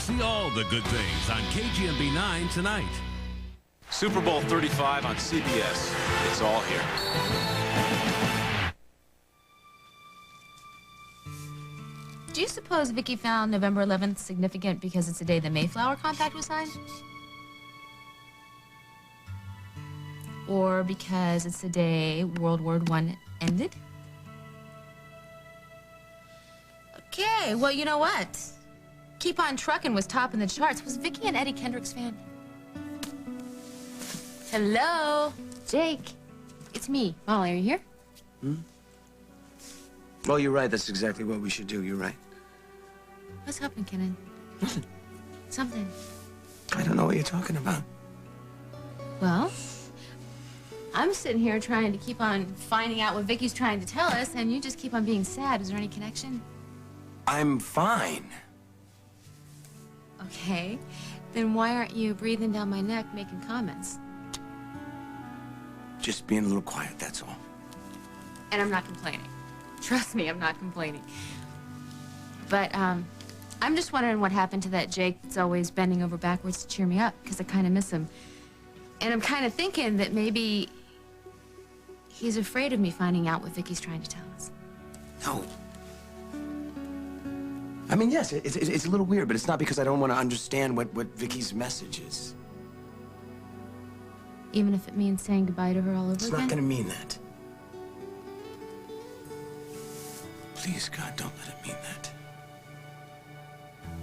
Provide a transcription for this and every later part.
See all the good things on KGMB 9 tonight. Super Bowl 35 on CBS. It's all here. Do you suppose Vicky found November 11th significant because it's the day the Mayflower Compact was signed? Or because it's the day World War I ended? Okay, well, you know what? Keep on Truckin' was topping the charts. Was Vicky an Eddie Kendricks fan? Hello? Jake. It's me. Molly, are you here? Well, you're right. That's exactly what we should do. You're right. What's happening, Kenan? Nothing. Something. I don't know what you're talking about. Well, I'm sitting here trying to keep on finding out what Vicky's trying to tell us, and you just keep on being sad. Is there any connection? I'm fine. Okay. Then why aren't you breathing down my neck making comments? Just being a little quiet, that's all. And I'm not complaining. Trust me, I'm not complaining. But, I'm just wondering what happened to that Jake that's always bending over backwards to cheer me up, because I kind of miss him. And I'm kind of thinking that maybe he's afraid of me finding out what Vicky's trying to tell us. No. I mean, yes, it's a little weird, but it's not because I don't want to understand what Vicky's message is. Even if it means saying goodbye to her all over It's again? not going to mean that. Please, God, don't let it mean that.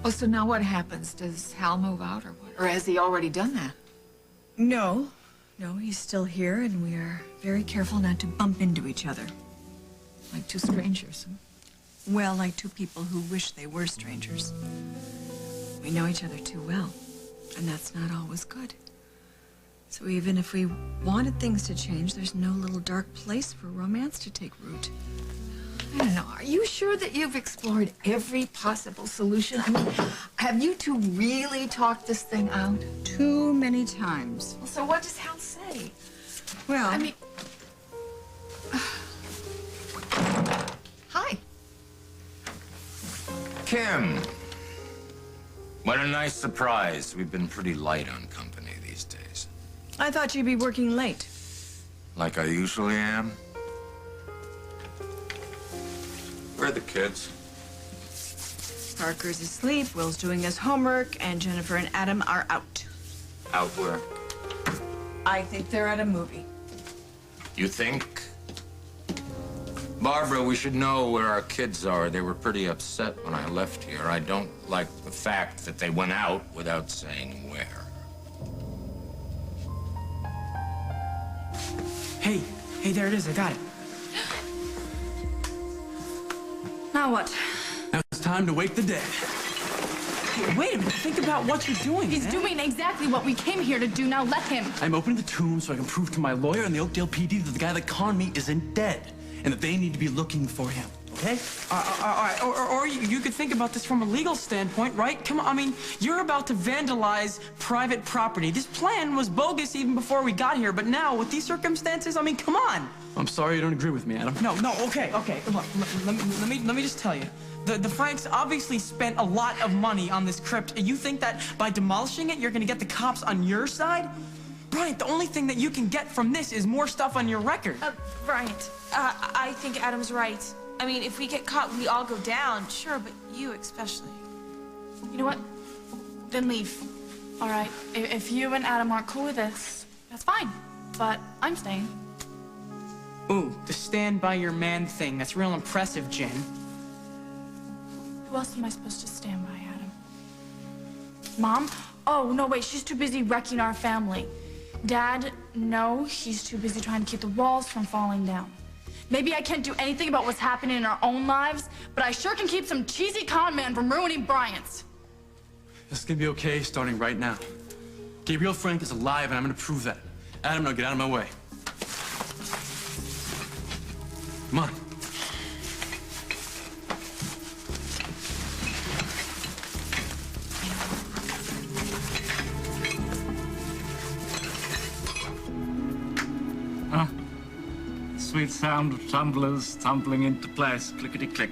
Oh, so now what happens? Does Hal move out or what? Or has he already done that? No. No, he's still here, and we are very careful not to bump into each other. Like two strangers? Well, like two people who wish they were strangers. We know each other too well, and that's not always good. So even if we wanted things to change, there's no little dark place for romance to take root. I don't know. Are you sure that you've explored every possible solution? I mean, have you two really talked this thing out? Too many times. Well, so what does Hal say? Well, I mean... Hi. Kim, what a nice surprise. We've been pretty light on company these days. I thought you'd be working late. Like I usually am. Where are the kids? Parker's asleep, Will's doing his homework, and Jennifer and Adam are out. Out where? I think they're at a movie. You think? Barbara, we should know where our kids are. They were pretty upset when I left here. I don't like the fact that they went out without saying where. Hey, there it is. I got it. Now what? Now it's time to wake the dead. Hey, wait a minute. Think about what you're doing. He's doing exactly what we came here to do. Now let him. I'm opening the tomb so I can prove to my lawyer and the Oakdale PD that the guy that conned me isn't dead, and that they need to be looking for him. Okay? All right. Or you could think about this from a legal standpoint, right? Come on. I mean, you're about to vandalize private property. This plan was bogus even before we got here, but now with these circumstances, I mean, come on. I'm sorry you don't agree with me, Adam. No. Okay. Look, let me just tell you. The Franks obviously spent a lot of money on this crypt. You think that by demolishing it, you're gonna get the cops on your side? Bryant, the only thing that you can get from this is more stuff on your record. Bryant, I think Adam's right. I mean, if we get caught, we all go down. Sure, but you especially. You know what? Then leave. All right. If you and Adam aren't cool with this, that's fine. But I'm staying. Ooh, the stand by your man thing. That's real impressive, Jen. Who else am I supposed to stand by, Adam? Mom? Oh, no, wait, she's too busy wrecking our family. Dad? No, he's too busy trying to keep the walls from falling down. Maybe I can't do anything about what's happening in our own lives, but I sure can keep some cheesy con man from ruining Bryant's. This is gonna be okay starting right now. Gabriel Frank is alive, and I'm gonna prove that. Adam, now get out of my way. Come on. Huh? Sweet sound of tumblers tumbling into place. Clickety-click.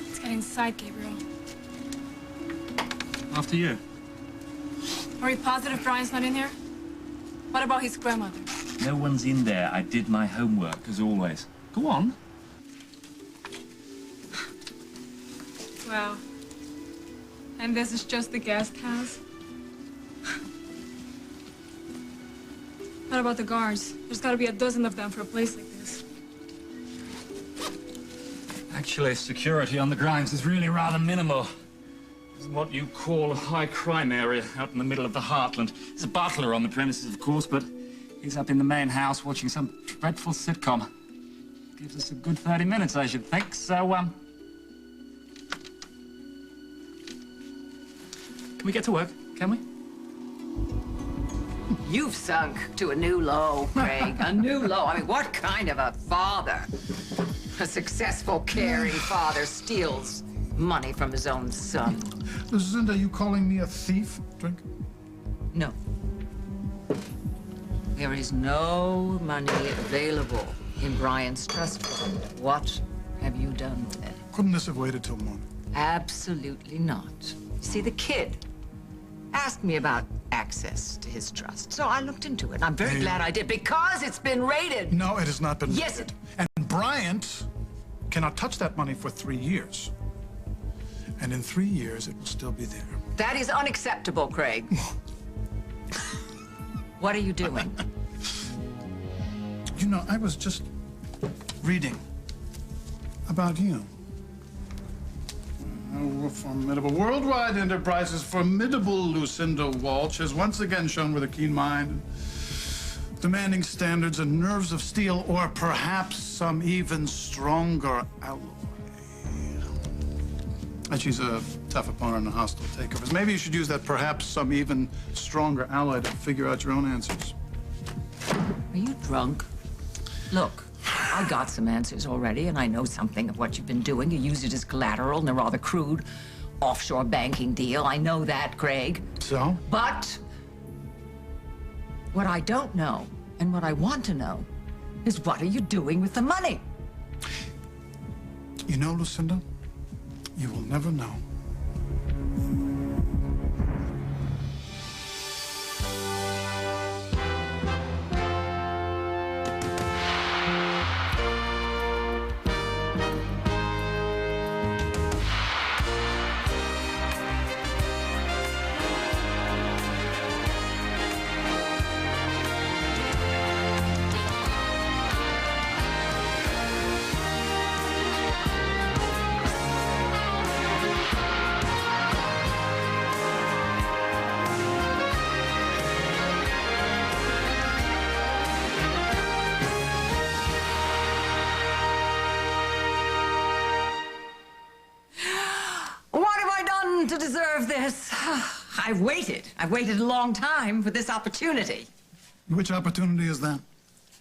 Let's get inside, Gabriel. After you. Are you positive Brian's not in here? What about his grandmother? No one's in there. I did my homework, as always. Go on. Wow. And this is just the guest house? What about the guards? There's got to be a dozen of them for a place like this. Actually, security on the grounds is really rather minimal. It's what you call a high crime area out in the middle of the heartland. There's a butler on the premises, of course, but he's up in the main house watching some dreadful sitcom. Gives us a good 30 minutes, I should think, so, Can we get to work, can we? You've sunk to a new low, Craig. A new low. I mean, what kind of a father? A successful, caring father steals money from his own son. Lucinda, are you calling me a thief? Drink? No. There is no money available in Brian's trust fund. What have you done with it? Couldn't this have waited till morning? Absolutely not. You see, the kid asked me about access to his trust, so I looked into it. I'm very glad I did, because it's been raided. No, it has not been Yes, raided. And Bryant cannot touch that money for 3 years. And in 3 years, it will still be there. That is unacceptable, Craig. What are you doing? You know, I was just reading about you. Formidable worldwide enterprises, formidable Lucinda Walsh has once again shown with a keen mind, demanding standards and nerves of steel, or perhaps some even stronger alloy. And she's a tough opponent and hostile takeovers. Maybe you should use that perhaps some even stronger alloy to figure out your own answers. Are you drunk? Look, I got some answers already, and I know something of what you've been doing. You used it as collateral in a rather crude offshore banking deal. I know that, Craig. So? But what I don't know, and what I want to know, is what are you doing with the money? You know, Lucinda, you will never know. To deserve this. I've waited a long time for this opportunity. Which opportunity is that?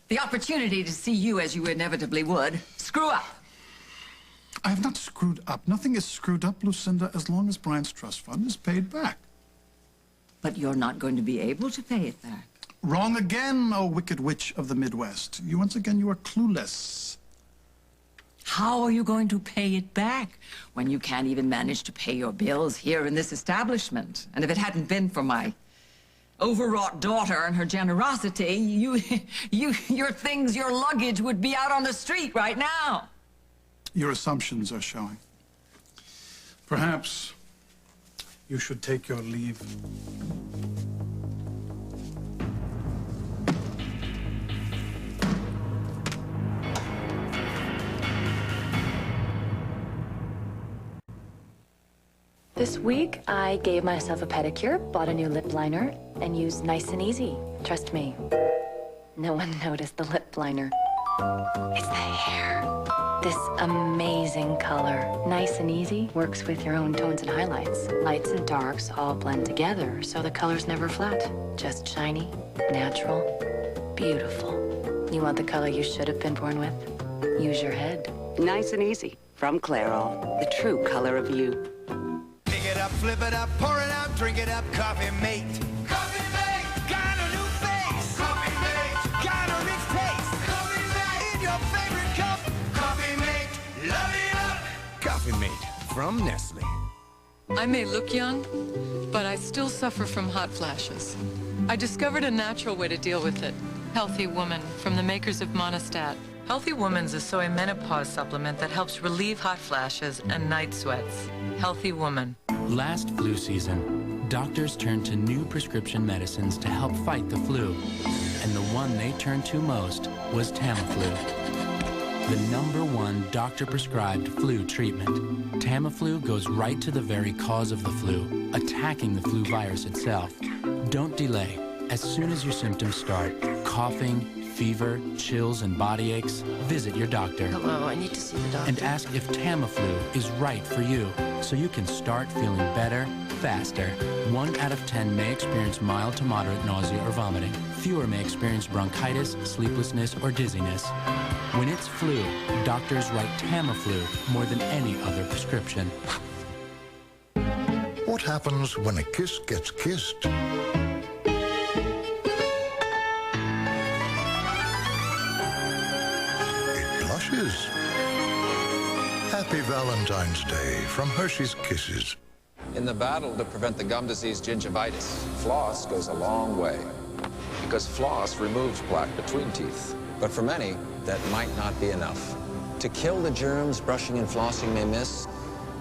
The opportunity to see you, as you inevitably would, screw up. I have not screwed up. Nothing is screwed up, Lucinda, as long as Brian's trust fund is paid back. But you're not going to be able to pay it back. Wrong again, oh wicked witch of the Midwest. Once again, you are clueless. How are you going to pay it back when you can't even manage to pay your bills here in this establishment? And if it hadn't been for my overwrought daughter and her generosity, your things, your luggage would be out on the street right now. Your assumptions are showing. Perhaps you should take your leave. This week, I gave myself a pedicure, bought a new lip liner, and used Nice and Easy. Trust me. No one noticed the lip liner. It's the hair. This amazing color. Nice and Easy works with your own tones and highlights. Lights and darks all blend together, so the color's never flat. Just shiny, natural, beautiful. You want the color you should have been born with? Use your head. Nice and Easy from Clairol, the true color of you. Pick it up, flip it up, pour it out, drink it up, coffee mate. Coffee mate, got a new face. Coffee mate, got a rich taste. Coffee mate, in your favorite cup. Coffee mate, love it up. Coffee Mate from Nestle. I may look young, but I still suffer from hot flashes. I discovered a natural way to deal with it. Healthy Woman, from the makers of Monistat. Healthy Woman's a soy menopause supplement that helps relieve hot flashes and night sweats. Healthy Woman. Last flu season, doctors turned to new prescription medicines to help fight the flu. And the one they turned to most was Tamiflu, the #1 doctor-prescribed flu treatment. Tamiflu goes right to the very cause of the flu, attacking the flu virus itself. Don't delay. As soon as your symptoms start, coughing, fever, chills, and body aches, visit your doctor. Hello, I need to see the doctor. And ask if Tamiflu is right for you, so you can start feeling better, faster. 1 out of 10 may experience mild to moderate nausea or vomiting. Fewer may experience bronchitis, sleeplessness, or dizziness. When it's flu, doctors write Tamiflu more than any other prescription. What happens when a kiss gets kissed? Happy Valentine's Day from Hershey's Kisses. In the battle to prevent the gum disease gingivitis, floss goes a long way. Because floss removes plaque between teeth. But for many, that might not be enough. To kill the germs brushing and flossing may miss,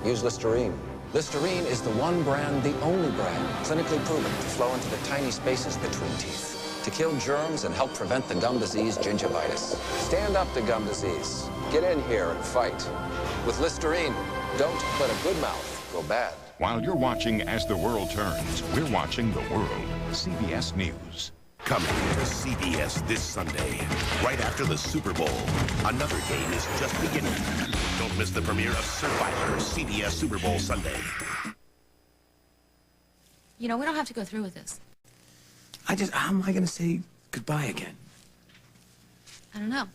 use Listerine. Listerine is the one brand, the only brand, clinically proven to flow into the tiny spaces between teeth. To kill germs and help prevent the gum disease gingivitis. Stand up to gum disease. Get in here and fight. With Listerine, don't let a good mouth go bad. While you're watching As the World Turns, we're watching the world. CBS News. Coming to CBS this Sunday, right after the Super Bowl. Another game is just beginning. Don't miss the premiere of Survivor, CBS Super Bowl Sunday. You know, we don't have to go through with this. How am I gonna say goodbye again? I don't know.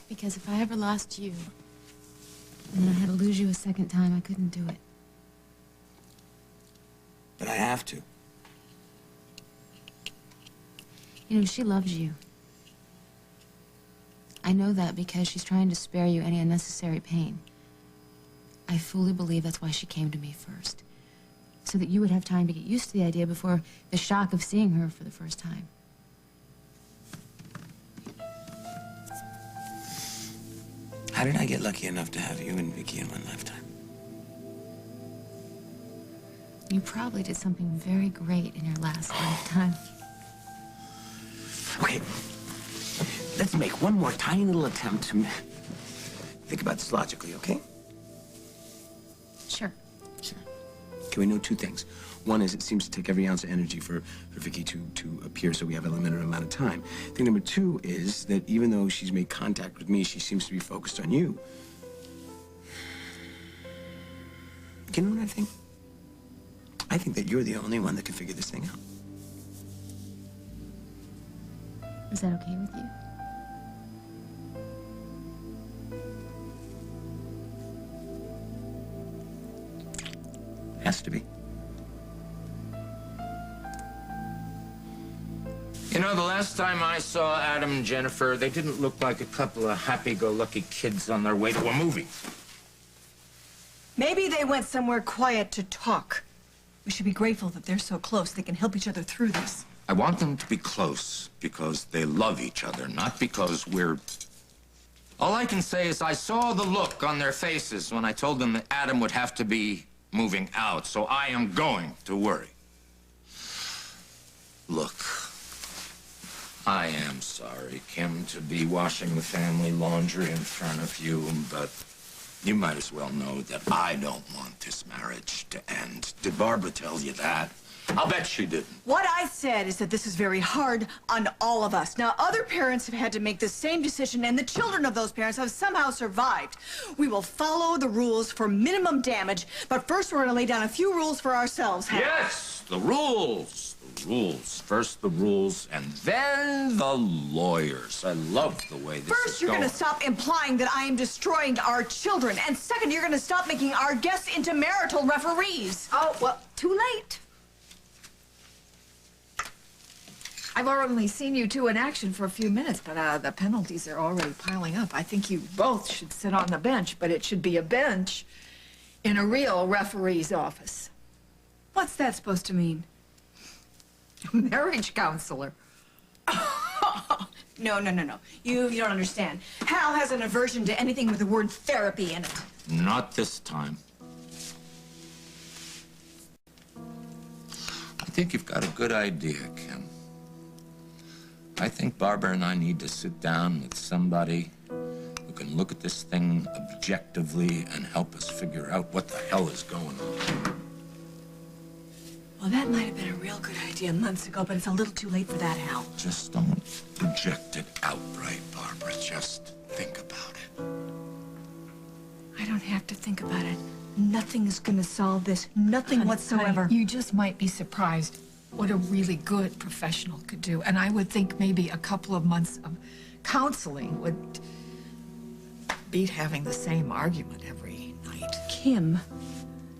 Because if I ever lost you, and then I had to lose you a second time, I couldn't do it. But I have to. You know, she loves you. I know that because she's trying to spare you any unnecessary pain. I fully believe that's why she came to me first. So that you would have time to get used to the idea before the shock of seeing her for the first time. How did I get lucky enough to have you and Vicky in one lifetime? You probably did something very great in your last lifetime. Okay, let's make one more tiny little attempt to think about this logically, okay? Sure. Okay, we know two things. One is it seems to take every ounce of energy for Vicky to appear, so we have a limited amount of time. Thing number two is that even though she's made contact with me, she seems to be focused on you. You know what I think? I think that you're the only one that can figure this thing out. Is that okay with you? Has to be. You know, the last time I saw Adam and Jennifer, they didn't look like a couple of happy-go-lucky kids on their way to a movie. Maybe they went somewhere quiet to talk. We should be grateful that they're so close. They can help each other through this. I want them to be close because they love each other, not because we're... All I can say is I saw the look on their faces when I told them that Adam would have to be moving out, so I am going to worry. Look, I am sorry, Kim, to be washing the family laundry in front of you, but you might as well know that I don't want this marriage to end. Did Barbara tell you that? I'll bet she didn't. What I said is that this is very hard on all of us. Now, other parents have had to make the same decision, and the children of those parents have somehow survived. We will follow the rules for minimum damage, but first we're going to lay down a few rules for ourselves. Yes, the rules. The rules. First the rules, and then the lawyers. I love the way this is First, you're going. going to stop implying that I am destroying our children. And second, you're going to stop making our guests into marital referees. Oh, well, too late. I've only seen you two in action for a few minutes, but the penalties are already piling up. I think you both should sit on the bench, but it should be a bench In a real referee's office. What's that supposed to mean? Marriage counselor. No. You don't understand. Hal has an aversion to anything with the word therapy in it. Not this time. I think you've got a good idea, Kim. I think Barbara and I need to sit down with somebody who can look at this thing objectively and help us figure out what the hell is going on. Well, that might have been a real good idea months ago, but it's a little too late for that, Hal. Just don't reject it outright, Barbara. Just think about it. I don't have to think about it. Nothing's gonna solve this. Nothing whatsoever. Honey, you just might be surprised what a really good professional could do. And I would think maybe a couple of months of counseling would beat having the same argument every night. Kim,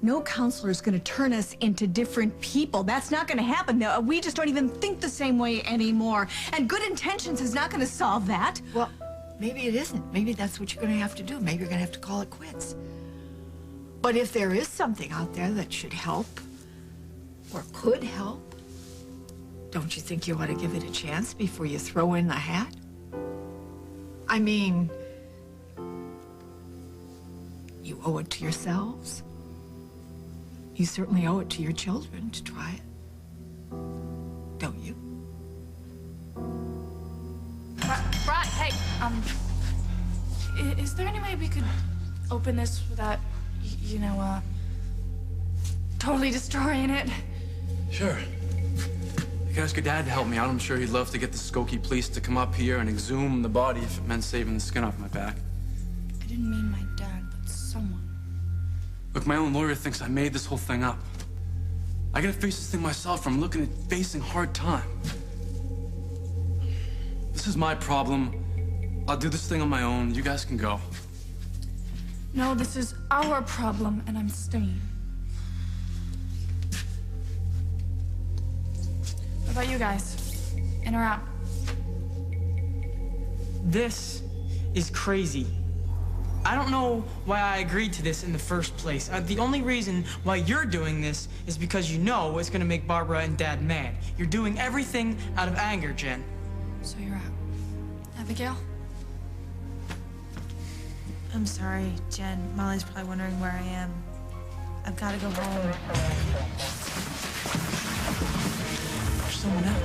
no counselor is gonna turn us into different people. That's not gonna happen. No, we just don't even think the same way anymore. And good intentions is not gonna solve that. Well, maybe it isn't. Maybe that's what you're gonna have to do. Maybe you're gonna have to call it quits. But if there is something out there that should help, or could help, don't you think you ought to give it a chance before you throw in the hat? I mean, you owe it to yourselves. You certainly owe it to your children to try it. Don't you? Brian, hey, is there any way we could open this without, you know, totally destroying it? Sure. You can ask your dad to help me out. I'm sure he'd love to get the Skokie police to come up here and exhume the body if it meant saving the skin off my back. I didn't mean my dad, but someone. Look, my own lawyer thinks I made this whole thing up. I gotta face this thing myself. I'm looking at facing hard time. This is my problem. I'll do this thing on my own. You guys can go. No, this is our problem, and I'm staying. What about you guys? In or out? This is crazy. I don't know why I agreed to this in the first place. The only reason why you're doing this is because you know it's gonna make Barbara and Dad mad. You're doing everything out of anger, Jen. So you're out. Abigail? I'm sorry, Jen. Molly's probably wondering where I am. I've got to go home. There's someone out.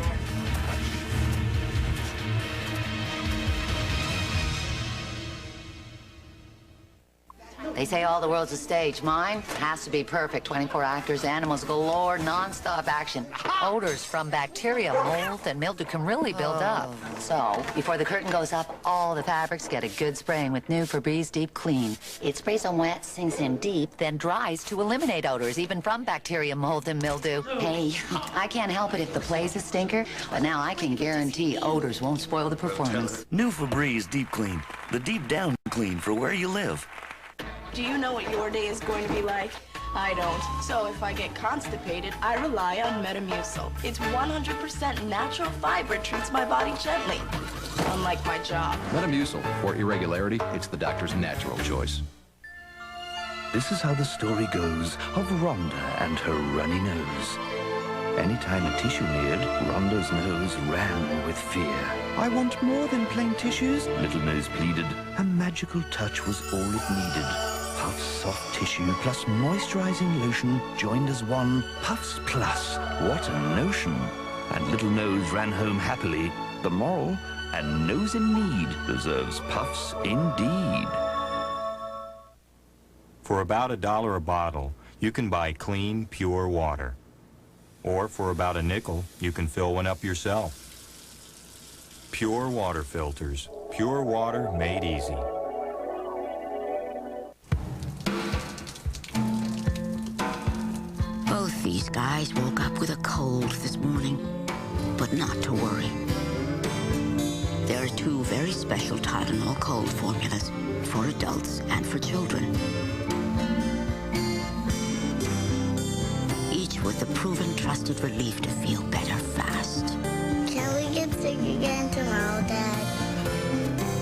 They say all the world's a stage. Mine has to be perfect. 24 actors, animals galore, non-stop action. Odors from bacteria, mold, and mildew can really build up. So, before the curtain goes up, all the fabrics get a good spraying with new Febreze Deep Clean. It sprays on wet, sinks in deep, then dries to eliminate odors, even from bacteria, mold, and mildew. Hey, I can't help it if the play's a stinker, but now I can guarantee odors won't spoil the performance. New Febreze Deep Clean. The deep down clean for where you live. Do you know what your day is going to be like? I don't. So if I get constipated, I rely on Metamucil. It's 100% natural fiber, treats my body gently. Unlike my job. Metamucil. For irregularity, it's the doctor's natural choice. This is how the story goes of Rhonda and her runny nose. Anytime a tissue neared, Rhonda's nose ran with fear. I want more than plain tissues, Little Nose pleaded. A magical touch was all it needed. Puff's soft tissue plus moisturizing lotion joined as one. Puffs Plus. What a notion. And Little Nose ran home happily. The moral, a nose in need deserves Puffs indeed. For about $1 a bottle, you can buy clean, pure water. Or for about a nickel, you can fill one up yourself. Pure water filters. Pure water made easy. Both these guys woke up with a cold this morning, but not to worry. There are 2 very special Tylenol cold formulas for adults and for children. Each with the proven trusted relief to feel better fast. Can we get sick again tomorrow, Dad?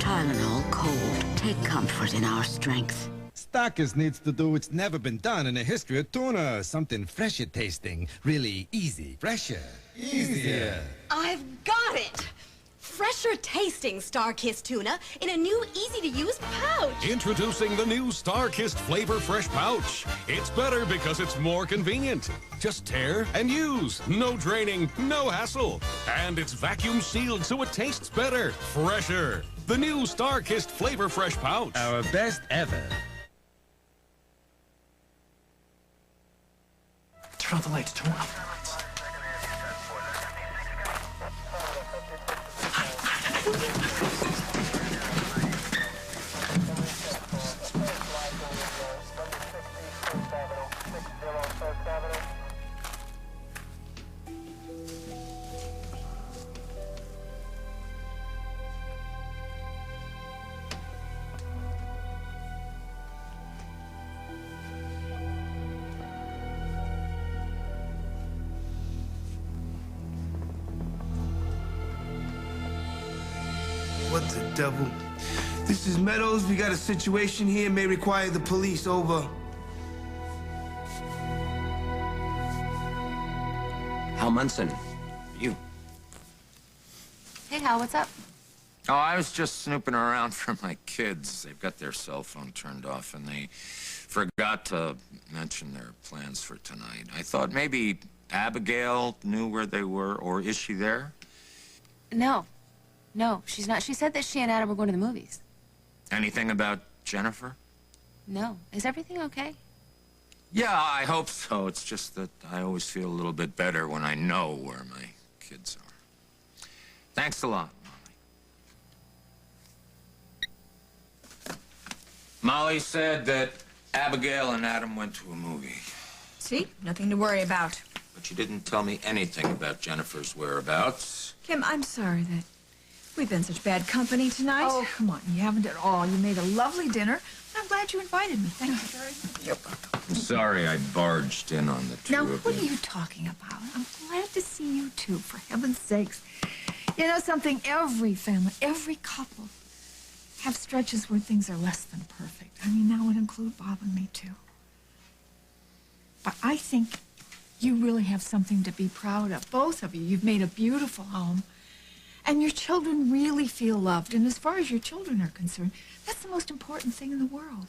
Tylenol Cold. Take comfort in our strength. Starkist needs to do what's never been done in the history of tuna. Something fresher tasting. Really easy. Fresher. Easier. I've got it! Fresher tasting Star-Kissed tuna in a new easy-to-use pouch. Introducing the new Star-Kissed Flavor Fresh Pouch. It's better because it's more convenient. Just tear and use. No draining, no hassle. And it's vacuum sealed so it tastes better. Fresher. The new Star-Kissed Flavor Fresh Pouch. Our best ever. Turn off the lights. Turn off the lights. What the devil? This is Meadows. We got a situation here. May require the police. Over. Hal Munson. You. Hey, Hal, what's up? Oh, I was just snooping around for my kids. They've got their cell phone turned off, and they forgot to mention their plans for tonight. I thought maybe Abigail knew where they were, or is she there? No. No, she's not. She said that she and Adam were going to the movies. Anything about Jennifer? No. Is everything okay? Yeah, I hope so. It's just that I always feel a little bit better when I know where my kids are. Thanks a lot, Molly. Molly said that Abigail and Adam went to a movie. See? Nothing to worry about. But you didn't tell me anything about Jennifer's whereabouts. Kim, I'm sorry that we've been such bad company tonight. Oh, come on. You haven't at all. You made a lovely dinner. I'm glad you invited me. Thank you very much. You're welcome. I'm sorry I barged in on the two Now, of what you. are you talking about? I'm glad to see you two, for heaven's sakes. You know something? Every family, every couple have stretches where things are less than perfect. I mean, that would include Bob and me, too. But I think you really have something to be proud of, both of you. You've made a beautiful home, and your children really feel loved. And as far as your children are concerned, that's the most important thing in the world.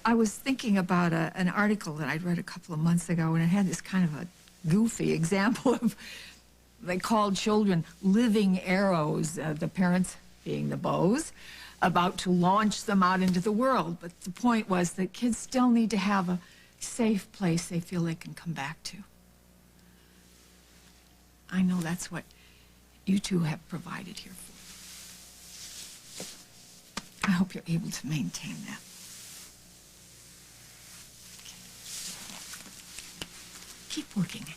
I was thinking about an article that I'd read a couple of months ago, and it had this kind of a goofy example of, they called children living arrows, the parents being the bows, about to launch them out into the world. But the point was that kids still need to have a safe place they feel they can come back to. I know that's what you two have provided here for. I hope you're able to maintain that. Keep working it.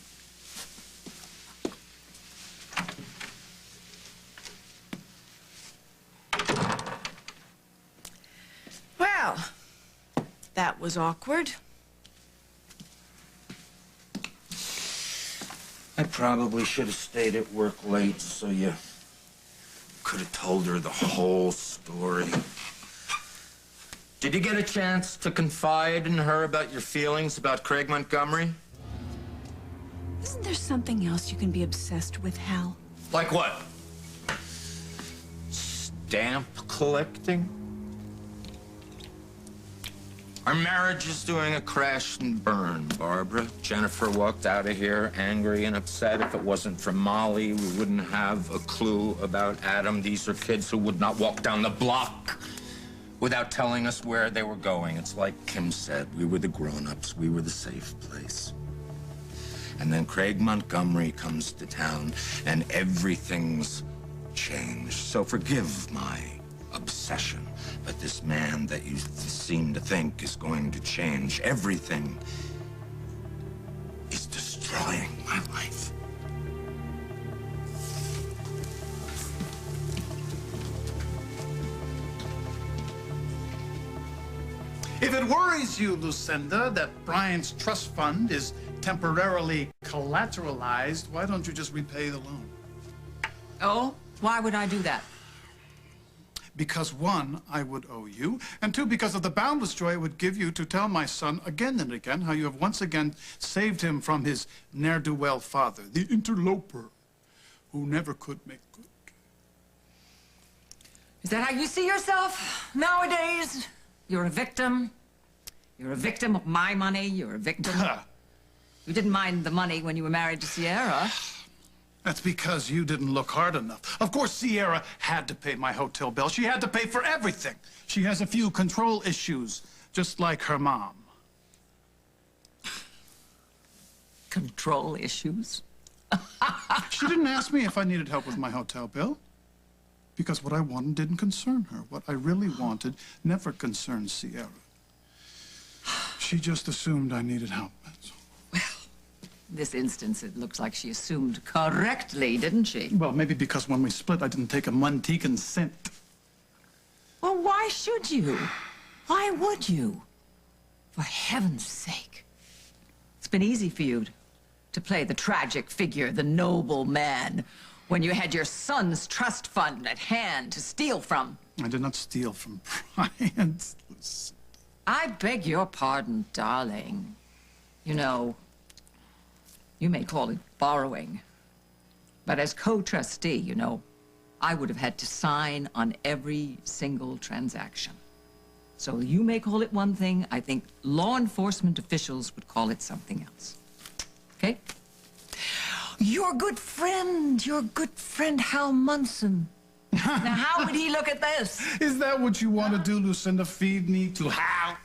Well, that was awkward. I probably should have stayed at work late so you could have told her the whole story. Did you get a chance to confide in her about your feelings about Craig Montgomery? Isn't there something else you can be obsessed with, Hal? Like what? Stamp collecting? Our marriage is doing a crash and burn, Barbara. Jennifer walked out of here angry and upset. If it wasn't for Molly, we wouldn't have a clue about Adam. These are kids who would not walk down the block without telling us where they were going. It's like Kim said, we were the grown-ups. We were the safe place. And then Craig Montgomery comes to town, and everything's changed. So forgive my obsession. But this man that you seem to think is going to change everything is destroying my life. If it worries you, Lucinda, that Brian's trust fund is temporarily collateralized, why don't you just repay the loan? Oh? Why would I do that? Because one, I would owe you, and two, because of the boundless joy it would give you to tell my son again and again how you have once again saved him from his ne'er-do-well father, the interloper, who never could make good. Is that how you see yourself nowadays? You're a victim. You're a victim of my money. You're a victim. You didn't mind the money when you were married to Sierra. That's because you didn't look hard enough. Of course, Sierra had to pay my hotel bill. She had to pay for everything. She has a few control issues, just like her mom. Control issues? She didn't ask me if I needed help with my hotel bill. Because what I wanted didn't concern her. What I really wanted never concerned Sierra. She just assumed I needed help. In this instance, it looks like she assumed correctly, didn't she? Well, maybe because when we split, I didn't take a Muntecan cent. Well, why should you? Why would you? For heaven's sake. It's been easy for you to play the tragic figure, the noble man, when you had your son's trust fund at hand to steal from. I did not steal from Brian. I beg your pardon, darling. You know, you may call it borrowing, but as co-trustee, you know, I would have had to sign on every single transaction. So you may call it one thing, I think law enforcement officials would call it something else. Okay? Your good friend Hal Munson. Now, how would he look at this? Is that what you want to do, Lucinda? Feed me to Hal?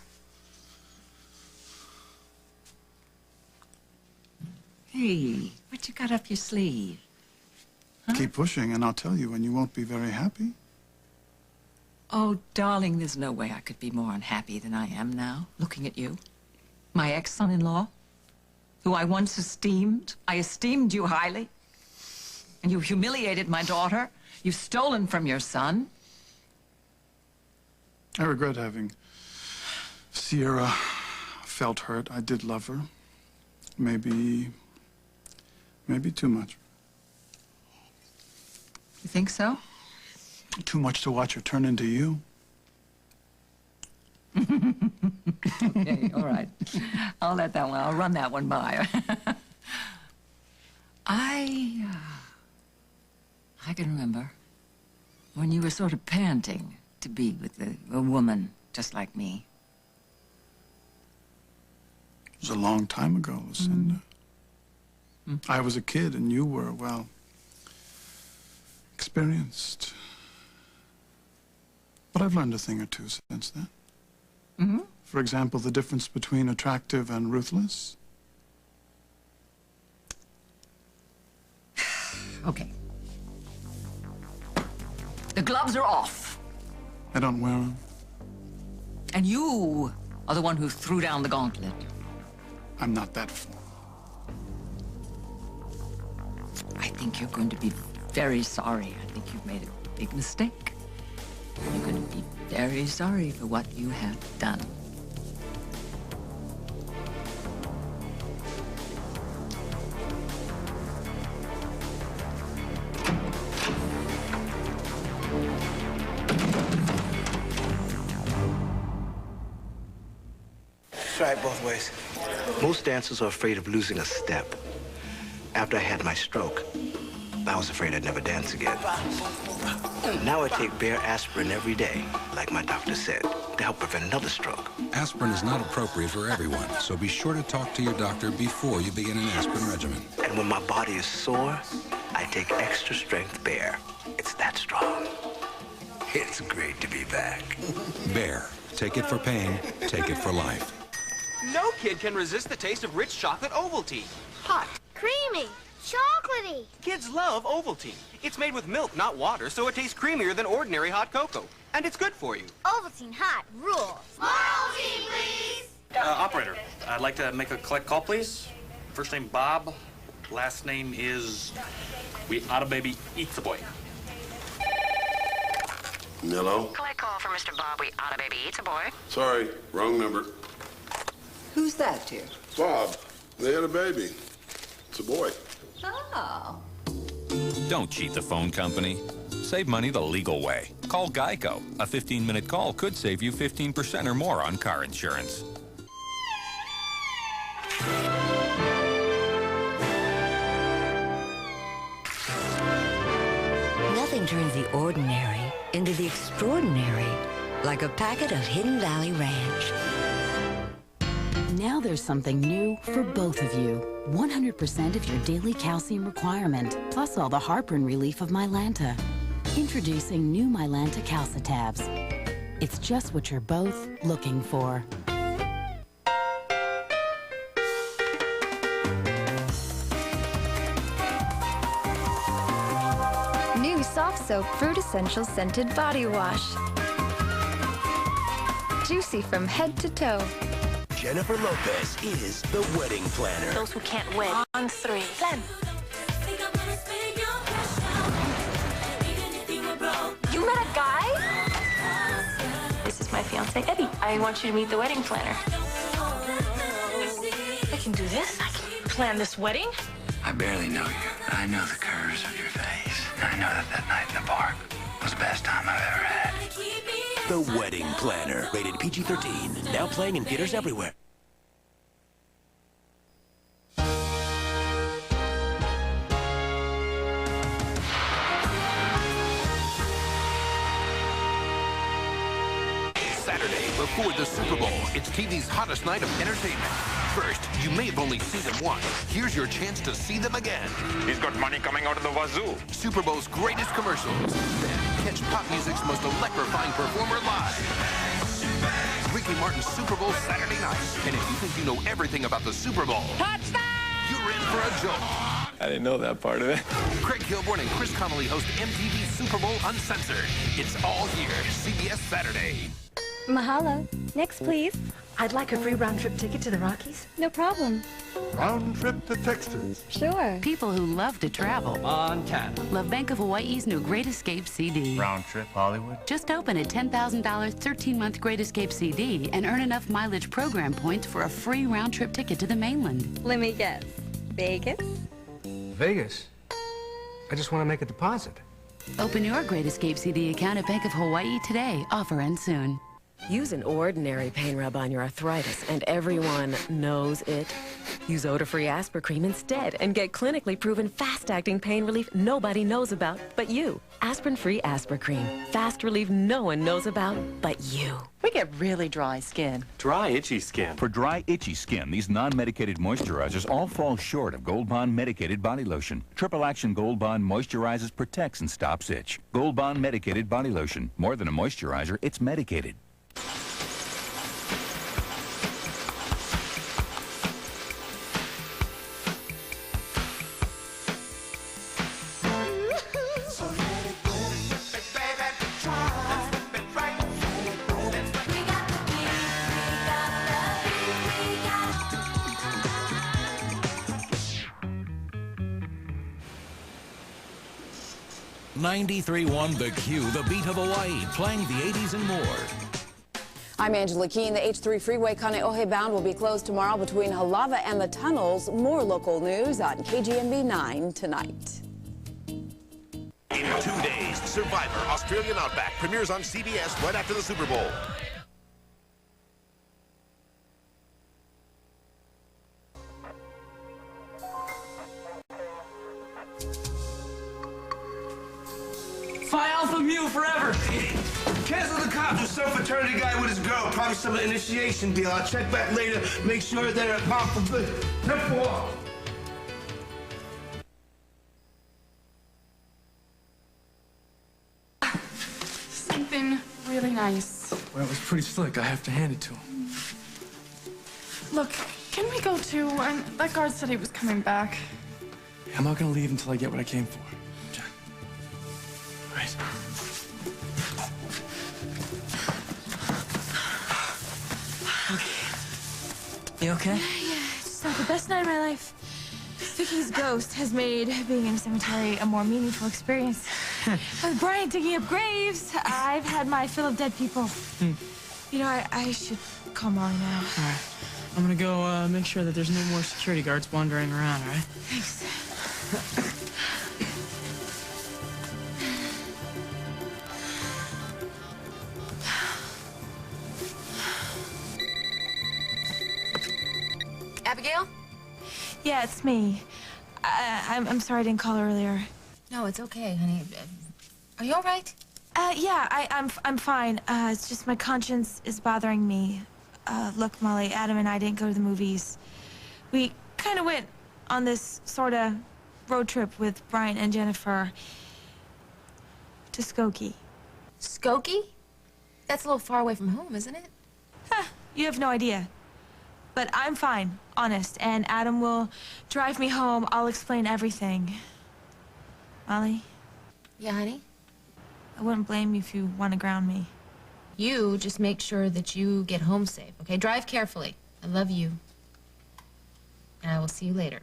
Hey, what you got up your sleeve? Huh? Keep pushing, and I'll tell you, and you won't be very happy. Oh, darling, there's no way I could be more unhappy than I am now, looking at you. My ex-son-in-law, who I once esteemed. I esteemed you highly. And you humiliated my daughter. You've stolen from your son. I regret having Sierra felt hurt. I did love her. Maybe too much. You think so? Too much to watch her turn into you. Okay, all right. I'll let that one, I'll run that one by. I can remember when you were sort of panting to be with a woman just like me. It was a long time ago, Lucinda. I was a kid and you were, well, experienced. But I've learned a thing or two since then. Mm-hmm. For example, the difference between attractive and ruthless. Okay. The gloves are off. I don't wear them. And you are the one who threw down the gauntlet. I'm not that fool. I think you're going to be very sorry. I think you've made a big mistake. You're going to be very sorry for what you have done. Try it both ways. Most dancers are afraid of losing a step. After I had my stroke, I was afraid I'd never dance again. Now I take Bear aspirin every day, like my doctor said, to help prevent another stroke. Aspirin is not appropriate for everyone, so be sure to talk to your doctor before you begin an aspirin regimen. And when my body is sore, I take extra strength Bear. It's that strong. It's great to be back. Bear. Take it for pain, take it for life. No kid can resist the taste of rich chocolate Ovaltine. Hot. Creamy. Chocolatey. Kids love Ovaltine. It's made with milk, not water, so it tastes creamier than ordinary hot cocoa. And it's good for you. Ovaltine hot rules. More Ovaltine, please. Operator, I'd like to make a collect call, please. First name Bob, last name is We Oughta Baby Eats a Boy. Hello? Collect call for Mr. Bob. We Oughta Baby Eats a Boy. Sorry, wrong number. Who's that, dear? Bob, they had a baby. It's a boy. Oh. Don't cheat the phone company. Save money the legal way. Call Geico. A 15-minute call could save you 15% or more on car insurance. Nothing turns the ordinary into the extraordinary, like a packet of Hidden Valley Ranch. Now there's something new for both of you. 100% of your daily calcium requirement, plus all the heartburn relief of Mylanta. Introducing new Mylanta Calcitabs. It's just what you're both looking for. New Soft Soap Fruit Essentials Scented Body Wash. Juicy from head to toe. Jennifer Lopez is the wedding planner. Those who can't wed. On 3. Plan. You met a guy? This is my fiance, Eddie. I want you to meet the wedding planner. I can do this. I can plan this wedding. I barely know you, but I know the curves of your face. I know that night in the park was the best time I've ever had. The Wedding Planner, rated PG-13, now playing in theaters everywhere. Saturday, before the Super Bowl, it's TV's hottest night of entertainment. First, you may have only seen them once. Here's your chance to see them again. He's got money coming out of the wazoo. Super Bowl's greatest commercials. Then, catch pop music's most electrifying performer live. Ricky Martin's Super Bowl Saturday night. And if you think you know everything about the Super Bowl, you're in for a jolt. I didn't know that part of it. Craig Kilborn and Chris Connolly host MTV's Super Bowl Uncensored. It's all here, CBS Saturday. Mahalo. Next, please. I'd like a free round-trip ticket to the Rockies. No problem. Round trip to Texas. Sure. People who love to travel. Montana. Love Bank of Hawaii's new Great Escape CD. Round trip Hollywood. Just open a $10,000 13-month Great Escape CD and earn enough mileage program points for a free round-trip ticket to the mainland. Let me guess. Vegas? Vegas? I just want to make a deposit. Open your Great Escape CD account at Bank of Hawaii today. Offer ends soon. Use an ordinary pain rub on your arthritis, and everyone knows it. Use odor-free Aspercream instead and get clinically proven fast-acting pain relief nobody knows about but you. Aspirin-free Aspercream. Fast relief no one knows about but you. We get really dry skin. Dry, itchy skin. For dry, itchy skin, these non-medicated moisturizers all fall short of Gold Bond medicated body lotion. Triple Action Gold Bond moisturizes, protects, and stops itch. Gold Bond medicated body lotion. More than a moisturizer, it's medicated. '93.1 The Q, the beat of Hawaii, playing the 80s and more. I'm Angela Keene. The H3 freeway Kaneohe bound will be closed tomorrow between Halava and the tunnels. More local news on KGMB 9 tonight. In 2 days, Survivor Australian Outback premieres on CBS right after the Super Bowl. Phi Alpha Mu forever! Cancel the cops. There's some fraternity guy with his girl. Probably some initiation deal. I'll check back later. Make sure they're out for good. Number one. Something really nice. Well, it was pretty slick. I have to hand it to him. Look, can we go too? That guard said he was coming back. I'm not gonna leave until I get what I came for. Okay. Right. You okay? Yeah, just had the best night of my life. Vicky's ghost has made being in a cemetery a more meaningful experience. With Brian digging up graves, I've had my fill of dead people. You know, I should call Molly now. All right. I'm gonna go make sure that there's no more security guards wandering around, all right? Thanks. Abigail? Yeah, it's me. I'm sorry I didn't call earlier. No, it's okay, honey. Are you all right? Yeah, I'm fine. It's just my conscience is bothering me. Look, Molly, Adam and I didn't go to the movies. We kind of went on this sort of road trip with Brian and Jennifer to Skokie. Skokie? That's a little far away from home, isn't it? You have no idea. But I'm fine, honest, and Adam will drive me home. I'll explain everything. Molly? Yeah, honey? I wouldn't blame you if you want to ground me. You just make sure that you get home safe, okay? Drive carefully. I love you. And I will see you later,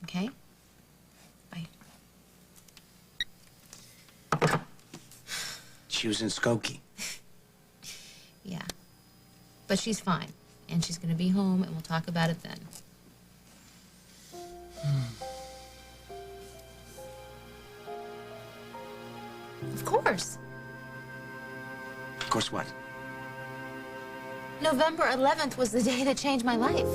okay? Bye. She was in Skokie. Yeah. But she's fine. And she's gonna be home, and we'll talk about it then. Of course. Of course what? November 11th was the day that changed my life.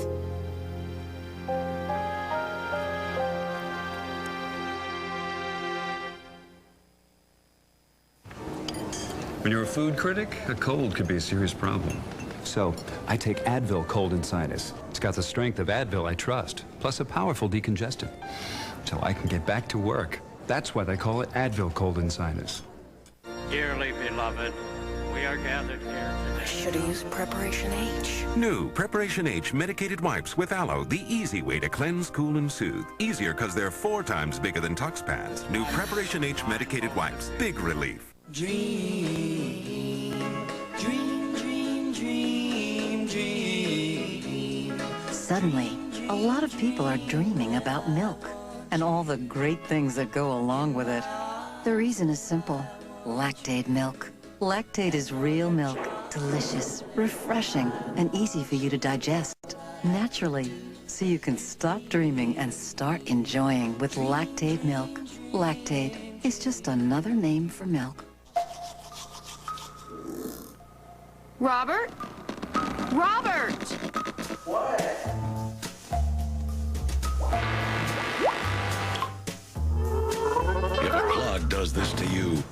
When you're a food critic, a cold could be a serious problem. So, I take Advil Cold and Sinus. It's got the strength of Advil I trust, plus a powerful decongestant. So I can get back to work. That's why they call it Advil Cold and Sinus. Dearly beloved, we are gathered here today. Should have used Preparation H. New Preparation H medicated wipes with aloe, the easy way to cleanse, cool, and soothe. Easier because they're 4 times bigger than Tux pads. New Preparation H medicated wipes. Big relief. Dream, dream, dream, dream, dream. Suddenly, a lot of people are dreaming about milk and all the great things that go along with it. The reason is simple. Lactate milk. Lactate is real milk, delicious, refreshing, and easy for you to digest naturally, so you can stop dreaming and start enjoying with Lactate milk. Lactate is just another name for milk. Robert? Robert! What? If a clog does this to you,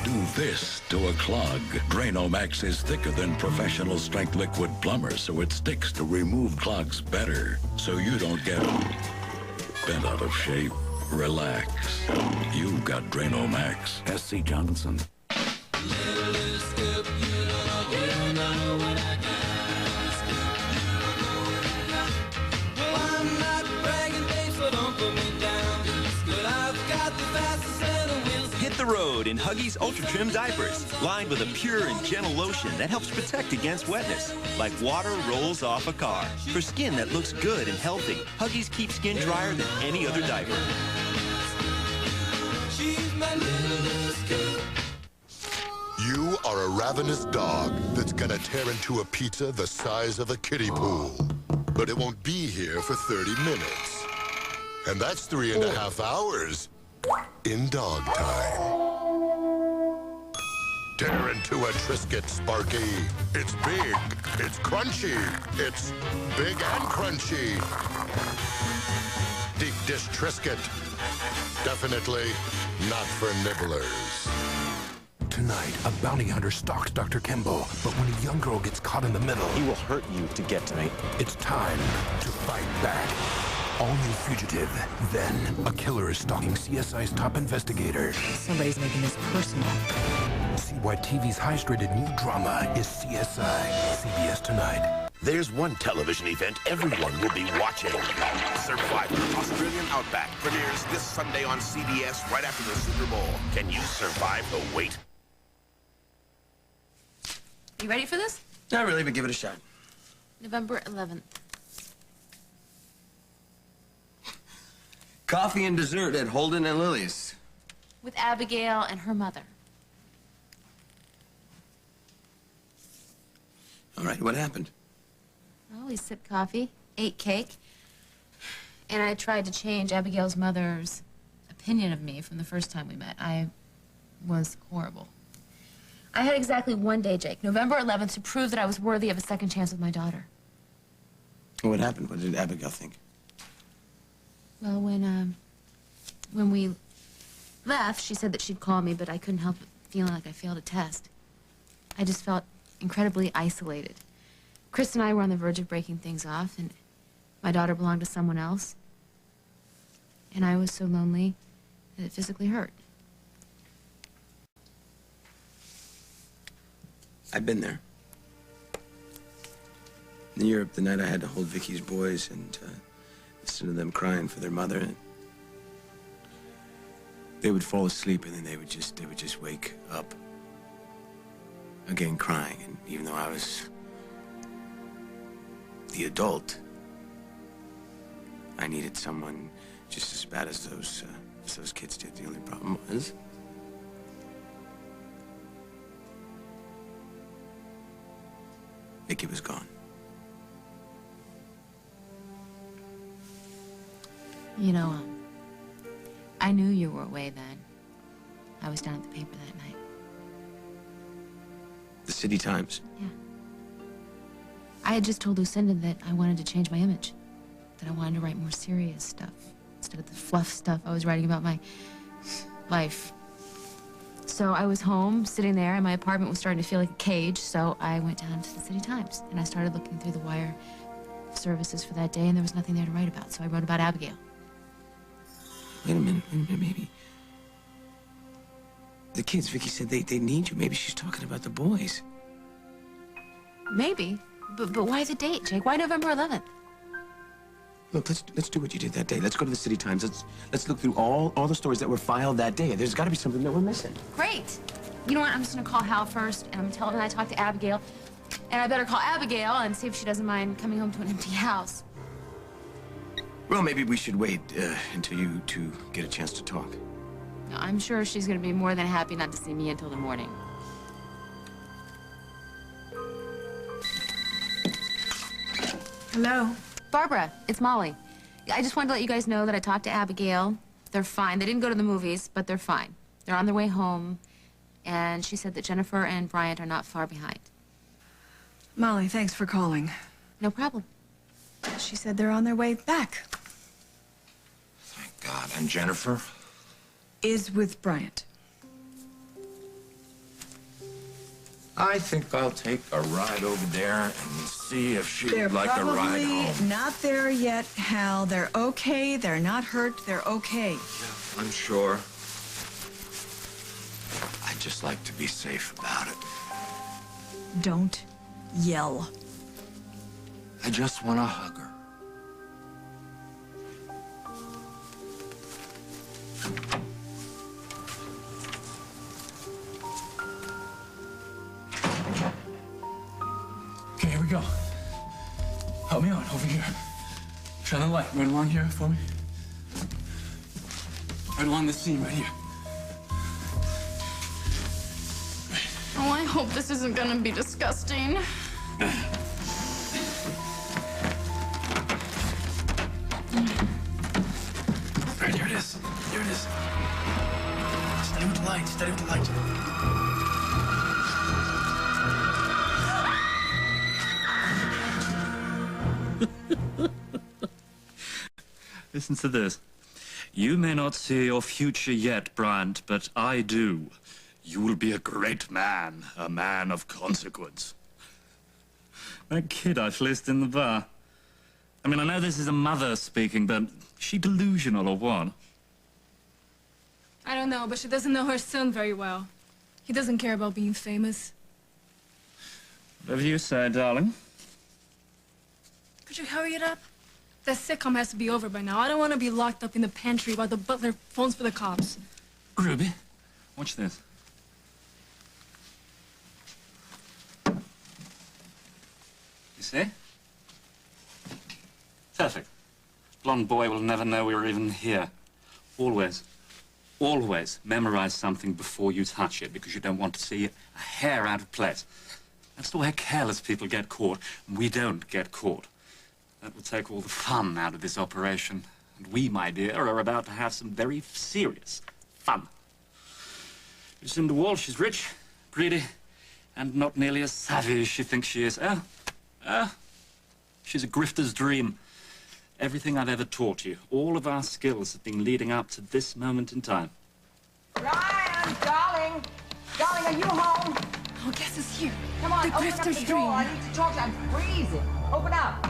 do this to a clog. Dranomax is thicker than professional strength liquid plumber, so it sticks to remove clogs better, so you don't get bent out of shape. Relax. You've got Dranomax. S.C. Johnson. Hit the road in Huggies Ultra Trim diapers, lined with a pure and gentle lotion that helps protect against wetness, like water rolls off a car. For skin that looks good and healthy, Huggies keep skin drier than any other diaper. You are a ravenous dog that's gonna tear into a pizza the size of a kiddie pool. But it won't be here for 30 minutes. And that's 3.5 hours in dog time. Tear into a Triscuit, Sparky. It's big, it's crunchy, it's big and crunchy. Deep dish Triscuit. Definitely not for nibblers. Tonight, a bounty hunter stalks Dr. Kimball, but when a young girl gets caught in the middle... He will hurt you to get to me. It's time to fight back. All new fugitive. Then, a killer is stalking CSI's top investigator. Somebody's making this personal. See why TV's highest-rated new drama is CSI. CBS Tonight. There's one television event everyone will be watching. Survivor Australian Outback premieres this Sunday on CBS right after the Super Bowl. Can you survive the wait? You ready for this? Not really, but give it a shot. November 11th. Coffee and dessert at Holden and Lily's. With Abigail and her mother. All right, what happened? Well, we sipped coffee, ate cake, and I tried to change Abigail's mother's opinion of me from the first time we met. I was horrible. I had exactly one day, Jake, November 11th, to prove that I was worthy of a second chance with my daughter. What what happened? What did Abigail think? Well, when we left, she said that she'd call me, but I couldn't help feeling like I failed a test. I just felt incredibly isolated. Chris and I were on the verge of breaking things off, and my daughter belonged to someone else. And I was so lonely that it physically hurt. I've been there. In Europe, the night I had to hold Vicky's boys and listen to them crying for their mother, and they would fall asleep, and then they would just wake up again crying. And even though I was the adult, I needed someone just as bad as those kids did. The only problem was Vicky was gone. You know, I knew you were away then. I was down at the paper that night. The City Times. Yeah. I had just told Lucinda that I wanted to change my image. That I wanted to write more serious stuff instead of the fluff stuff I was writing about my life. So I was home, sitting there, and my apartment was starting to feel like a cage, so I went down to the City Times, and I started looking through the wire services for that day, and there was nothing there to write about, so I wrote about Abigail. Wait a minute, maybe. The kids, Vicky said they need you. Maybe she's talking about the boys. Maybe, but why the date, Jake? Why November 11th? Look, let's do what you did that day. Let's go to the City Times. Let's look through all the stories that were filed that day. There's got to be something that we're missing. Great. You know what? I'm just going to call Hal first, and I'm going to tell him that I talked to Abigail. And I better call Abigail and see if she doesn't mind coming home to an empty house. Well, maybe we should wait until you two get a chance to talk. I'm sure she's going to be more than happy not to see me until the morning. Hello? Barbara, it's Molly. I just wanted to let you guys know that I talked to Abigail. They're fine. They didn't go to the movies, but they're fine. They're on their way home, and she said that Jennifer and Bryant are not far behind. Molly, thanks for calling. No problem. She said they're on their way back. Thank God. And Jennifer? Is with Bryant. I think I'll take a ride over there and see if she'd like a ride home. They're probably not there yet, Hal. They're okay. They're not hurt. They're okay. Yeah, I'm sure. I'd just like to be safe about it. Don't yell. I just want to hug her. Okay, here we go. Help me out, over here. Shine the light right along here for me. Right along this seam right here. Oh, I hope this isn't gonna be disgusting. Right, here it is. Here it is. Steady with the light, steady with the light. Listen to this. You may not see your future yet, Bryant, but I do. You will be a great man, a man of consequence. That kid I fleeced in the bar. I mean, I know this is a mother speaking, but is she delusional or what? I don't know, but she doesn't know her son very well. He doesn't care about being famous. Whatever you say, darling. Could you hurry it up? That sitcom has to be over by now. I don't want to be locked up in the pantry while the butler phones for the cops. Ruby, watch this. You see? Perfect. Blonde boy will never know we were even here. Always, always memorize something before you touch it because you don't want to see a hair out of place. That's the way careless people get caught. We don't get caught. That will take all the fun out of this operation. And we, my dear, are about to have some very serious fun. Lucinda Walsh is rich, greedy, and not nearly as savvy as she thinks she is. She's a grifter's dream. Everything I've ever taught you, all of our skills have been leading up to this moment in time. Ryan, darling! Darling, are you home? Oh, guess who's here? Come on, The open up grifter's the door. dream. I need to talk to you. I'm freezing. Open up.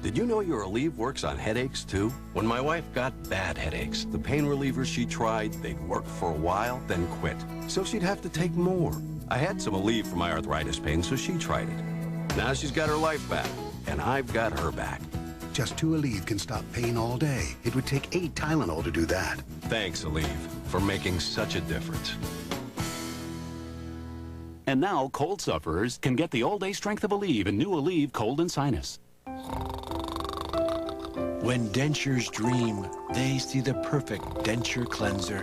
Did you know your Aleve works on headaches, too? When my wife got bad headaches, the pain relievers she tried, they'd work for a while, then quit. So she'd have to take more. I had some Aleve for my arthritis pain, so she tried it. Now she's got her life back, and I've got her back. Just 2 Aleve can stop pain all day. It would take 8 Tylenol to do that. Thanks, Aleve, for making such a difference. And now, cold sufferers can get the all-day strength of Aleve in new Aleve Cold and Sinus. When dentures dream, they see the perfect denture cleanser.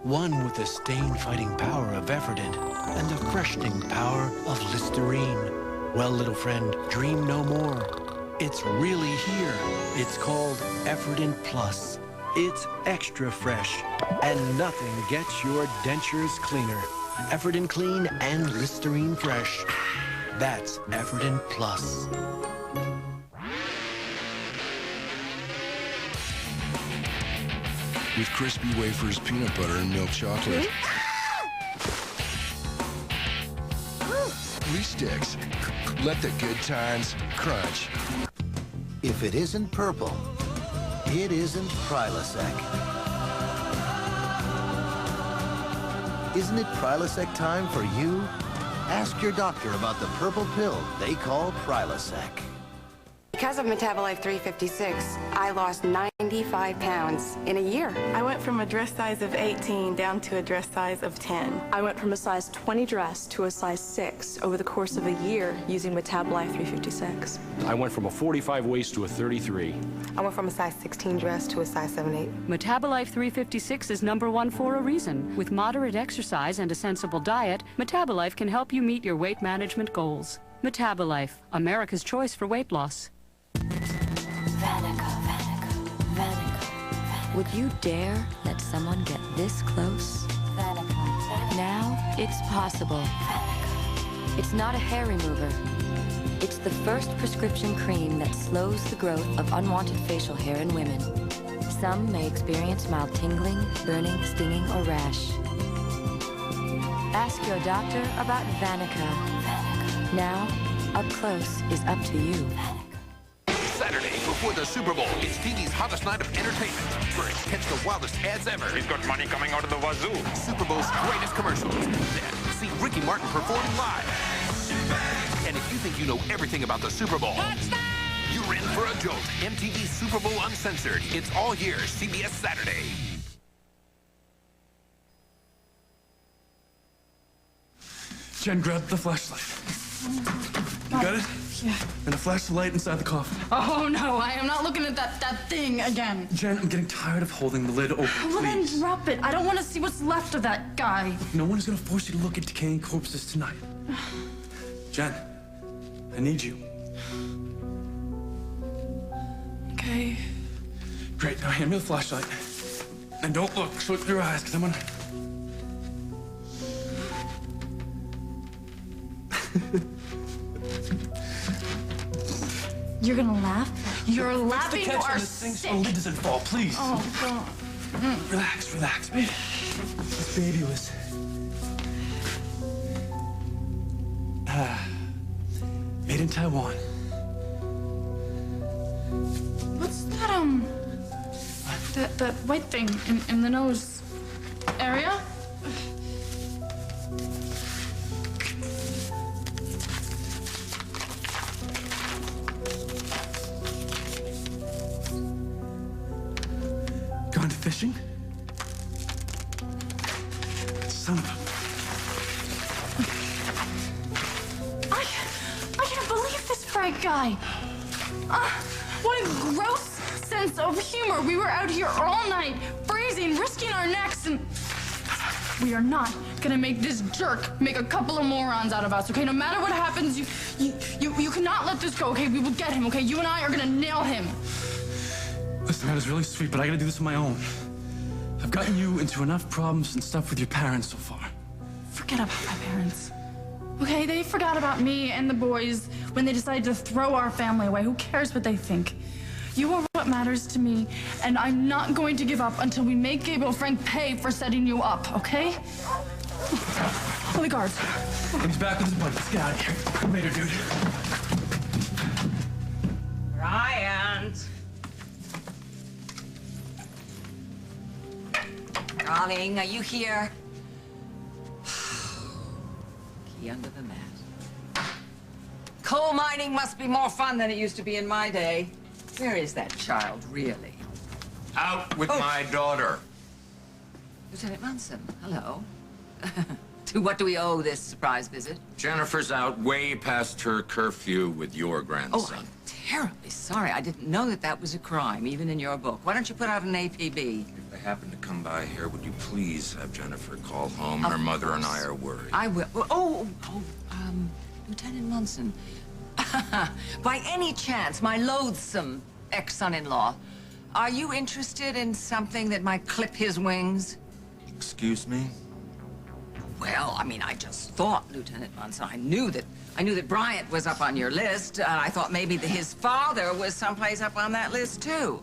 One with the stain-fighting power of Atwt and the freshening power of Listerine. Well, little friend, dream no more. It's really here. It's called Atwt Plus. It's extra fresh, and nothing gets your dentures cleaner. Atwt Clean and Listerine Fresh. That's Atwt Plus. With crispy wafers, peanut butter, and milk chocolate. Three sticks. Let the good times crunch. If it isn't purple, it isn't Prilosec. Isn't it Prilosec time for you? Ask your doctor about the purple pill they call Prilosec. Because of Metabolife 356, I lost 95 pounds in a year. I went from a dress size of 18 down to a dress size of 10. I went from a size 20 dress to a size 6 over the course of a year using Metabolife 356. I went from a 45 waist to a 33. I went from a size 16 dress to a size 7-8. Metabolife 356 is #1 for a reason. With moderate exercise and a sensible diet, Metabolife can help you meet your weight management goals. Metabolife, America's choice for weight loss. Would you dare let someone get this close? Now it's possible. It's not a hair remover. It's the first prescription cream that slows the growth of unwanted facial hair in women. Some may experience mild tingling, burning, stinging, or rash. Ask your doctor about Vanica. Now, up close is up to you. Saturday before the Super Bowl, it's TV's hottest night of entertainment. First, catch the wildest ads ever. He's got money coming out of the wazoo. Super Bowl's greatest commercials. Then, see Ricky Martin perform live. And if you think you know everything about the Super Bowl, you're in for a jolt. MTV's Super Bowl Uncensored. It's all here, CBS Saturday. Jen, grab the flashlight. You got it? Yeah. And a flashlight inside the coffin. Oh, no, I am not looking at that thing again. Jen, I'm getting tired of holding the lid open, Well, then please. drop it. I don't want to see what's left of that guy. No one is going to force you to look at decaying corpses tonight. Jen, I need you. Okay. Great, now hand me the flashlight. And don't look straight through your eyes, because I'm gonna... You're gonna laugh? You're laughing. Fix the You catch are on this thing so sick. the lid doesn't fall, please. Oh, God. Relax, relax, baby. This baby was... made in Taiwan. What's that, that white thing in the nose area? Gone fishing? Son of a... I can't believe this Craig guy. What a gross sense of humor. We were out here all night, freezing, risking our necks, and we are not gonna make this jerk make a couple of morons out of us, okay? No matter what happens, you cannot let this go, okay? We will get him, okay? You and I are gonna nail him. Listen, that is really sweet, but I gotta do this on my own. I've gotten you into enough problems and stuff with your parents so far. Forget about my parents. Okay, they forgot about me and the boys when they decided to throw our family away. Who cares what they think? You are what matters to me, and I'm not going to give up until we make Gabriel Frank pay for setting you up, okay? Oh, the guards. He's back with his buddy. Let's get out of here. Later, dude. Bryant. Darling, are you here? Key under the mat. Coal mining must be more fun than it used to be in my day. Where is that child, really? Out with my daughter. Lieutenant Munson, hello. To what do we owe this surprise visit? Jennifer's out way past her curfew with your grandson. Oh, I'm terribly sorry. I didn't know that that was a crime, even in your book. Why don't you put out an APB? If they happen to come by here, would you please have Jennifer call home? Her mother and I are worried. I will. Lieutenant Munson. By any chance, my loathsome ex-son-in-law, are you interested in something that might clip his wings? Excuse me? Well, I mean, I just thought, Lieutenant Munson, I knew that Bryant was up on your list. I thought maybe his father was someplace up on that list, too.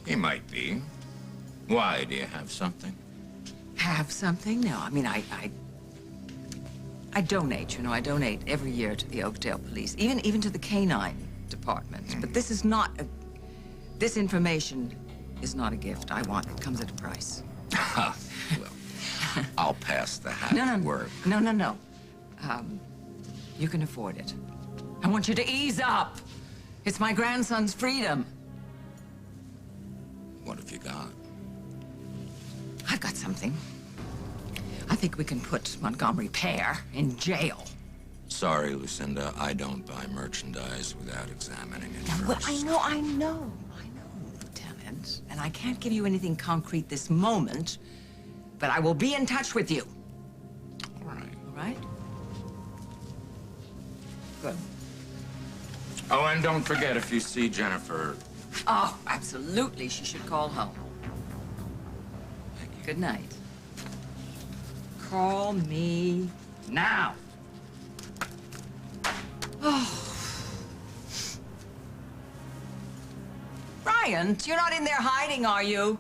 He might be. Why? Do you have something? Have something? No, I mean, I donate, you know, I donate every year to the Oakdale Police, even to the canine department. But this is not a... This information is not a gift. I want it. It comes at a price. Well, I'll pass the hat. No. You can afford it. I want you to ease up. It's my grandson's freedom. What have you got? I've got something. I think we can put Montgomery Pear in jail. Sorry, Lucinda, I don't buy merchandise without examining it first. Well, I know, Lieutenant. And I can't give you anything concrete this moment, but I will be in touch with you. All right. All right? Good. Oh, and don't forget, if you see Jennifer... Oh, absolutely. She should call home. Good night. Call me now. Oh. Bryant, you're not in there hiding, are you?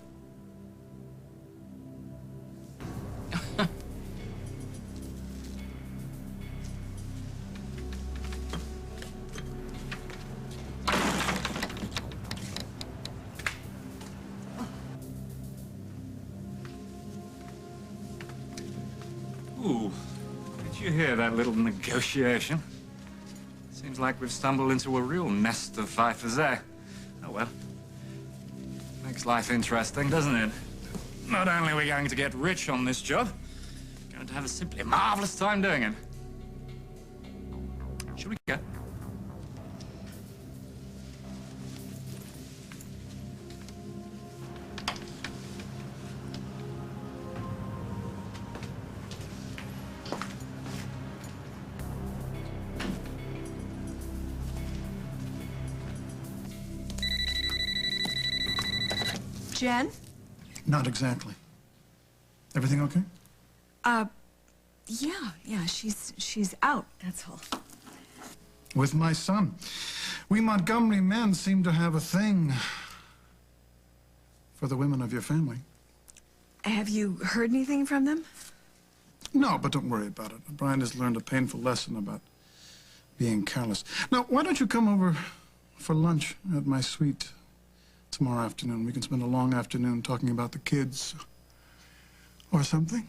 Ooh, did you hear that little negotiation? Seems like we've stumbled into a real nest of vipers there. Oh well. Makes life interesting, doesn't it? Not only are we going to get rich on this job, we're going to have a simply marvelous time doing it. Should we go? Jen? Not exactly. Everything okay? Yeah, she's out, that's all. With my son. We Montgomery men seem to have a thing for the women of your family. Have you heard anything from them? No, but don't worry about it. Brian has learned a painful lesson about being careless. Now, why don't you come over for lunch at my suite tomorrow afternoon? We can spend a long afternoon talking about the kids or something.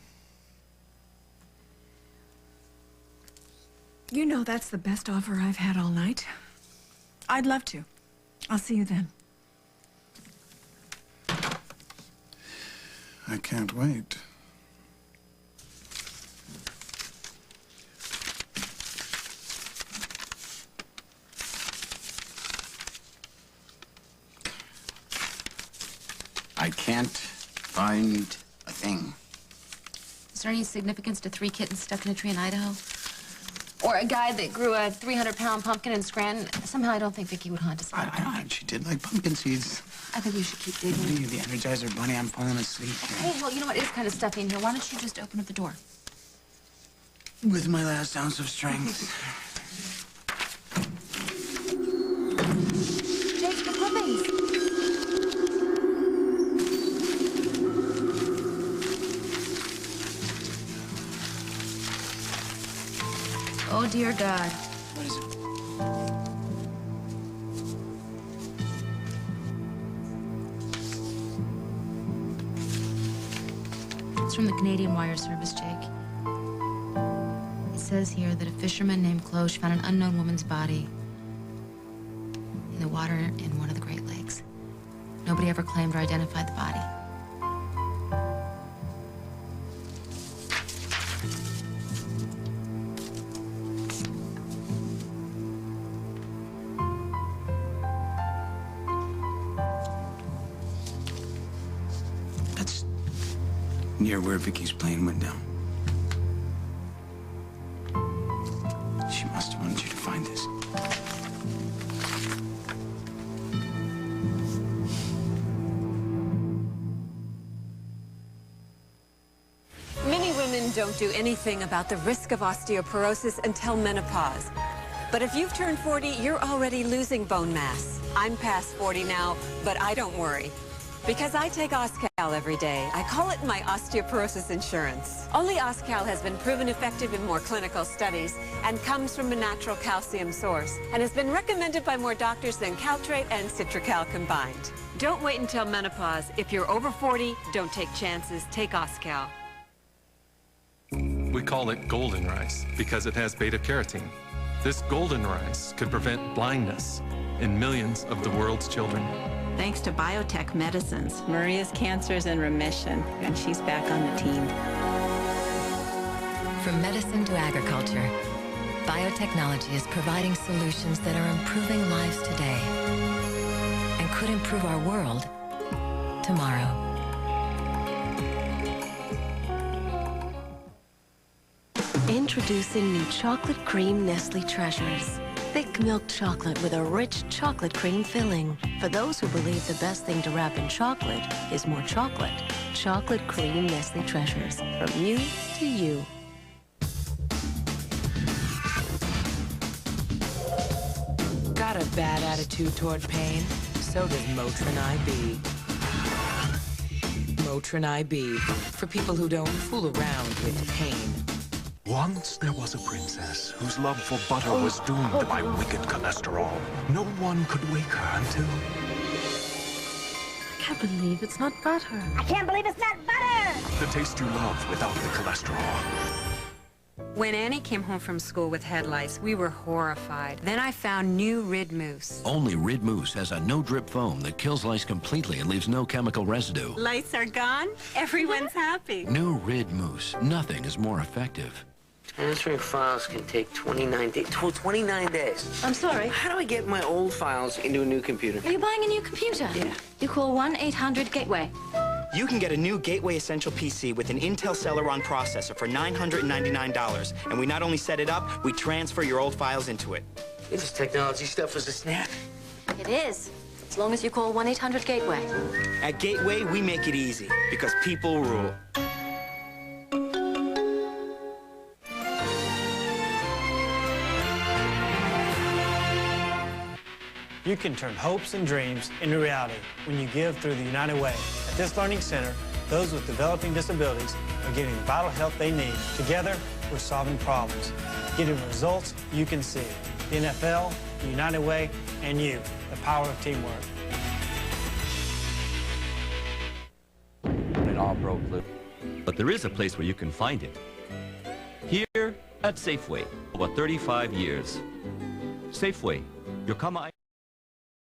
You know that's the best offer I've had all night. I'd love to. I'll see you then. I can't wait. I can't find a thing. Is there any significance to 3 kittens stuck in a tree in Idaho? Or a guy that grew a 300-pound pumpkin in Scranton? Somehow I don't think Vicky would haunt us. I don't. She did like pumpkin seeds. I think you should keep digging. The Energizer Bunny, I'm falling asleep. Hey, well, you know what? It is kind of stuffy in here. Why don't you just open up the door? With my last ounce of strength. Jake, the clippings. Oh, dear God. What is it? It's from the Canadian Wire Service, Jake. It says here that a fisherman named Cloche found an unknown woman's body in the water in one of the Great Lakes. Nobody ever claimed or identified the body. That's near where Vicky's plane went down. She must have wanted you to find this. Many women don't do anything about the risk of osteoporosis until menopause. But if you've turned 40, you're already losing bone mass. I'm past 40 now, but I don't worry. Because I take Oscal every day. I call it my osteoporosis insurance. Only Oscal has been proven effective in more clinical studies and comes from a natural calcium source and has been recommended by more doctors than Caltrate and Citracal combined. Don't wait until menopause. If you're over 40, don't take chances. Take Oscal. We call it golden rice because it has beta-carotene. This golden rice could prevent blindness in millions of the world's children. Thanks to biotech medicines, Maria's cancer is in remission, and she's back on the team. From medicine to agriculture, biotechnology is providing solutions that are improving lives today and could improve our world tomorrow. Introducing new chocolate cream Nestle Treasures. Thick milk chocolate with a rich chocolate cream filling. For those who believe the best thing to wrap in chocolate is more chocolate. Chocolate cream Nestle Treasures. From you to you. Got a bad attitude toward pain? So does Motrin IB. Motrin IB. For people who don't fool around with pain. Once there was a princess whose love for butter was doomed by wicked cholesterol. No one could wake her until... I can't believe it's not butter. I can't believe it's not butter! The taste you love without the cholesterol. When Annie came home from school with head lice, we were horrified. Then I found new Rid Mousse. Only Rid Mousse has a no-drip foam that kills lice completely and leaves no chemical residue. Lice are gone. Everyone's happy. New Rid Mousse. Nothing is more effective. Transferring files can take 29 days. 29 days. I'm sorry. How do I get my old files into a new computer? Are you buying a new computer? Yeah. You call 1-800-GATEWAY. You can get a new Gateway Essential PC with an Intel Celeron processor for $999. And we not only set it up, we transfer your old files into it. This technology stuff is a snap. It is. As long as you call 1-800-GATEWAY. At Gateway, we make it easy because people rule. You can turn hopes and dreams into reality when you give through the United Way. At this learning center, those with developing disabilities are getting the vital help they need. Together, we're solving problems, getting results you can see. The NFL, the United Way, and you, the power of teamwork. It all broke loose. But there is a place where you can find it. Here at Safeway, over 35 years. Safeway, your come